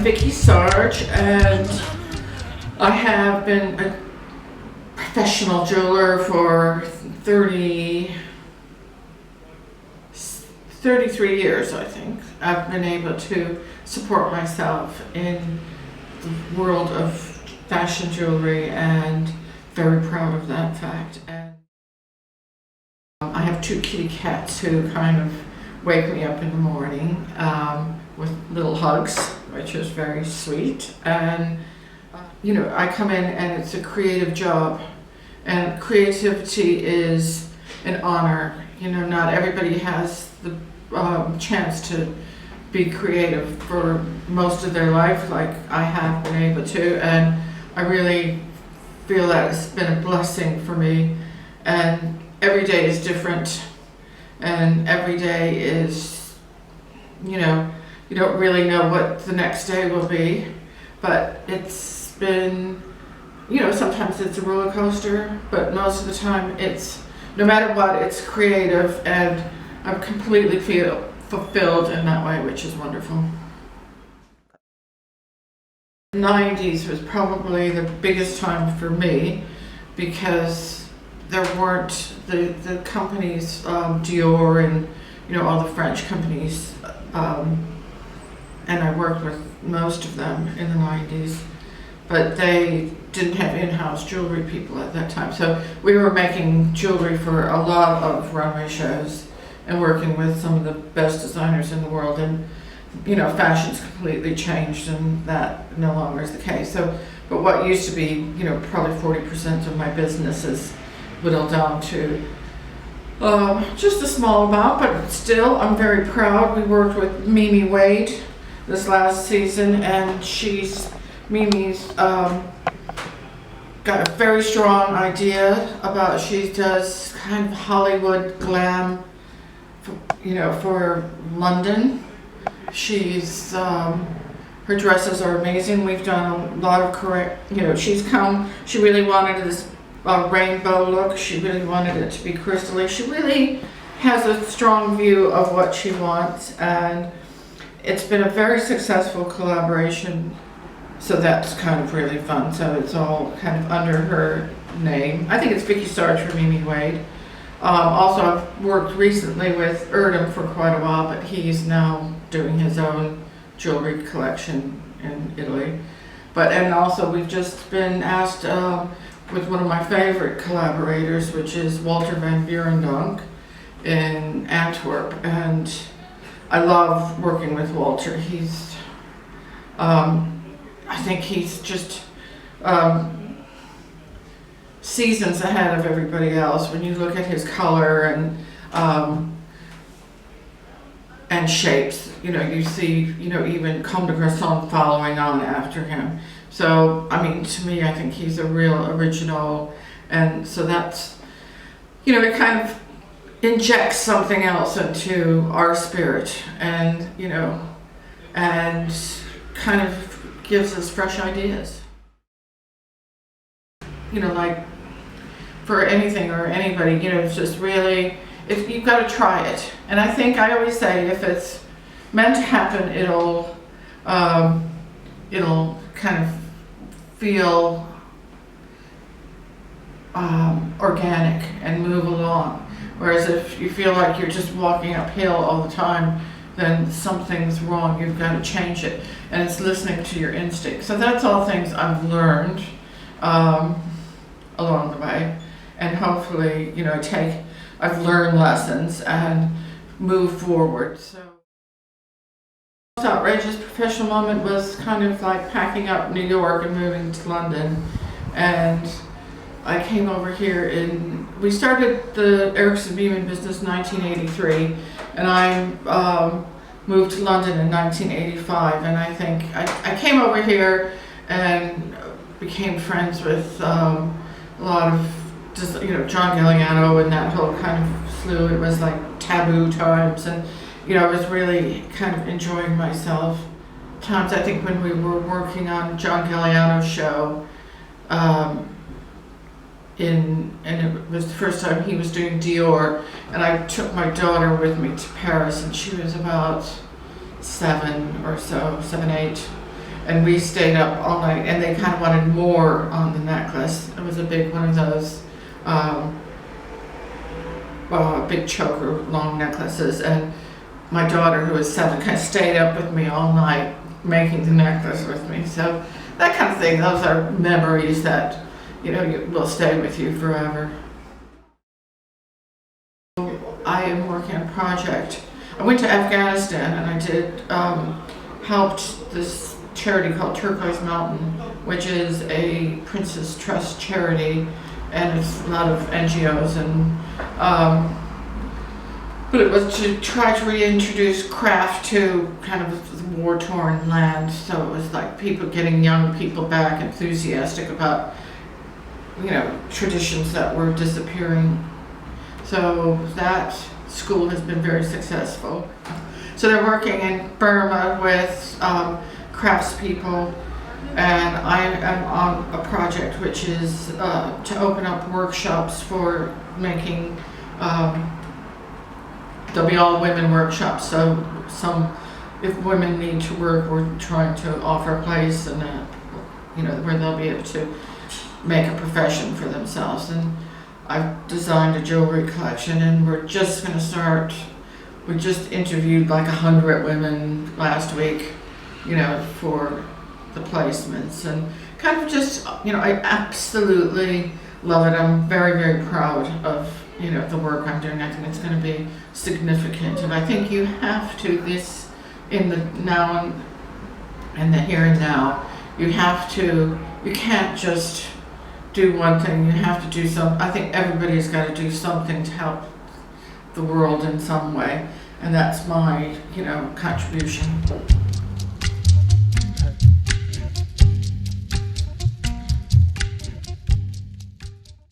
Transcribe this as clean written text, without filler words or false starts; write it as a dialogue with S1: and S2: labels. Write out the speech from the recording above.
S1: I'm Vicki Sarge, and I have been a professional jeweler for 33 years, I think. I've been able to support myself in the world of fashion jewelry, and very proud of that fact. And I have two kitty cats who kind of wake me up in the morning with little hugs, which is very sweet. And you know, I come in and it's a creative job, and creativity is an honor. You know, not everybody has the chance to be creative for most of their life like I have been able to, and I really feel that it's been a blessing for me. And every day is different, and every day is, you know, you don't really know what the next day will be, but it's been, you know, sometimes it's a roller coaster, but most of the time it's, no matter what, it's creative, and I completely feel fulfilled in that way, which is wonderful. The 90s was probably the biggest time for me, because there weren't the companies, Dior and, you know, all the French companies, and I worked with most of them in the 90s, but they didn't have in-house jewelry people at that time. So we were making jewelry for a lot of runway shows and working with some of the best designers in the world, and you know, fashion's completely changed, and that no longer is the case. So, but what used to be, you know, probably 40% of my business is whittled down to just a small amount, but still, I'm very proud. We worked with Mimi Wade this last season, and Mimi's got a very strong idea about, she does kind of Hollywood glam, you know, for London. She's, her dresses are amazing. We've done a lot of she really wanted this rainbow look. She really wanted it to be crystally. She really has a strong view of what she wants, and it's been a very successful collaboration. So that's kind of really fun. So it's all kind of under her name. I think it's Vicki Sarge for Mimi Wade. Also, I've worked recently with Erdem for quite a while, but he's now doing his own jewelry collection in Italy. And also we've just been asked with one of my favorite collaborators, which is Walter van Beirendonck in Antwerp. And I love working with Walter. He's, I think he's just seasons ahead of everybody else. When you look at his color and shapes, you know, you see, you know, even Comme des Garçons following on after him. So, I mean, to me, I think he's a real original, and so that's, you know, it kind of injects something else into our spirit, and, you know, and kind of gives us fresh ideas. You know, like for anything or anybody, you know, it's just really, if you've got to try it. And I think I always say, if it's meant to happen, it'll kind of feel organic and move along. Whereas if you feel like you're just walking uphill all the time, then something's wrong. You've got to change it, and it's listening to your instinct. So that's all things I've learned along the way, and hopefully, you know, I've learned lessons and move forward. So the most outrageous professional moment was kind of like packing up New York and moving to London. And I came over here we started the Erickson Beamon business in 1983, and I moved to London in 1985. And I think I came over here and became friends with a lot of, just, you know, John Galliano and that whole kind of slew. It was like taboo times, and, you know, I was really kind of enjoying myself. Times, I think, when we were working on John Galliano's show, and it was the first time he was doing Dior, and I took my daughter with me to Paris, and she was about 7 or so, 7, 8, and we stayed up all night, and they kind of wanted more on the necklace. It was a big one of those, big choker long necklaces, and my daughter, who was 7, kind of stayed up with me all night making the necklace with me. So that kind of thing, those are memories that, will stay with you forever. I am working on a project. I went to Afghanistan and I did, helped this charity called Turquoise Mountain, which is a Princess Trust charity, and it's a lot of NGOs, and but it was to try to reintroduce craft to kind of war-torn land. So it was like getting young people back enthusiastic about, traditions that were disappearing. So that school has been very successful. So they're working in Burma with craftspeople, and I am on a project which is to open up workshops for making. There'll be all women workshops, so if women need to work, we're trying to offer a place and where they'll be able to make a profession for themselves. And I've designed a jewelry collection, and we're just going to start. We just interviewed like 100 women last week, for the placements, and kind of just, I absolutely love it. I'm very, very proud of, the work I'm doing. I think it's going to be significant, and I think you have to, in the now and the here and now, you can't just do one thing, you have to do something. I think everybody's got to do something to help the world in some way, and that's my, contribution.